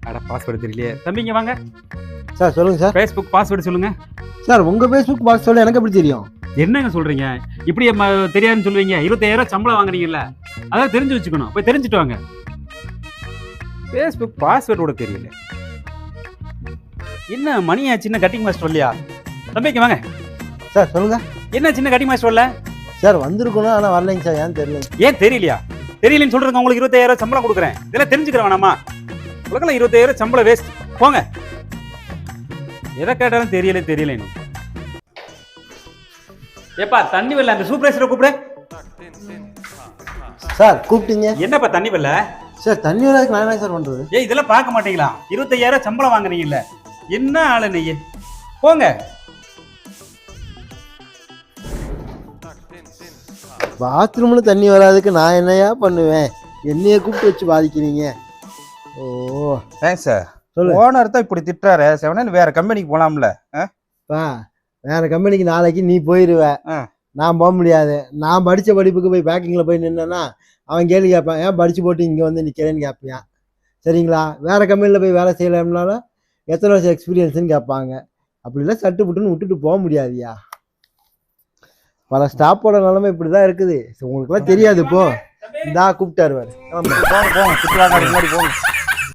அட பாஸ்வேர்டு தெரியலையே. தம்பிங்க வாங்க. சார் சொல்லுங்க சார். ஃபேஸ்புக் பாஸ்வேர்டு சொல்லுங்க. சார் உங்க ஃபேஸ்புக் பாஸ்வேர்டு எனக்கு எப்படி தெரியும்? என்னங்க சொல்றீங்க? இப்படி தெரியாதுன்னு சொல்லுவீங்க? 25,000 சம்பளம் வாங்குறீங்கல்ல, அதான் தெரிஞ்சு வச்சுக்கணும். போய் தெரிஞ்சுட்டு வாங்க. ஃபேஸ்புக் பாஸ்வேர்டோட தெரியல. என்ன மணியா சின்ன கட்டிங் மாஸ்டர் இல்லையா? தம்பிங்க வாங்க. சார் சொல்லுங்க. என்ன சின்ன கட்டிங் மாஸ்டர் இல்ல? சார் வந்திருக்கணும் ஆனால் வரலைங்க சார். ஏன்னு தெரியல. ஏன் தெரியலையா? தெரியலன்னு சொல்றதுக்கு உங்களுக்கு 25,000 சம்பளம் கொடுக்குறேன். இதெல்லாம் தெரிஞ்சுக்கிறேன் வேணாமா? உலகில் 25,000 சம்பளம் வேஸ்ட். போங்க. எதை கேட்டாலும் தெரியல. ஏப்பா தண்ணி வரல, அந்த சூப்பர்வைசரை கூப்பிடு. சார் கூப்பிட்டீங்க? என்னப்பா தண்ணி வரல? சார் தண்ணி வராதுக்கு நான் என்ன சார் பண்றது? இதெல்லாம் பார்க்க மாட்டீங்களா? 25,000 சம்பளம் வாங்குறீங்கல்ல, என்ன ஆளு நீ? போங்க. பாத்ரூம்ல தண்ணி வராதுக்கு நான் என்னையா பண்ணுவேன்? என்னைய கூப்பிட்டு வச்சு பாதிக்கிறீங்க. ஓ தேங்க்ஸ் சார். சொல்லு. ஓனர் தான் இப்படி திட்டுறாரு. செவனேன்னு வேற கம்பெனிக்கு போலாம்ல? வேற கம்பெனிக்கு நாளைக்கு நீ போயிருவ. நான் போக முடியாது. நான் படிச்ச படிப்புக்கு போய் பேக்கிங்ல போய் நின்னா அவன் கேள்வி கேட்பான். ஏன் படிச்சு போட்டு இங்க வந்து நிக்கிறேன்னு கேட்பான். சரிங்களா? வேற கம்பெனில போய் வேலை செய்யலாம்னாலும் எத்தனை வருஷம் எக்ஸ்பீரியன்ஸ்ன்னு கேட்பாங்க. அப்படிலாம் சட்டு புட்டுன்னு விட்டுட்டு போக முடியாதுயா. பல ஸ்டாஃபோட நிலைமை இப்படிதான் இருக்குது. உங்களுக்குலாம் தெரியாது. இப்போ இந்தா கூப்பிட்டாரு. போங்க போங்க, சுற்றுலா முன்னாடி போங்க.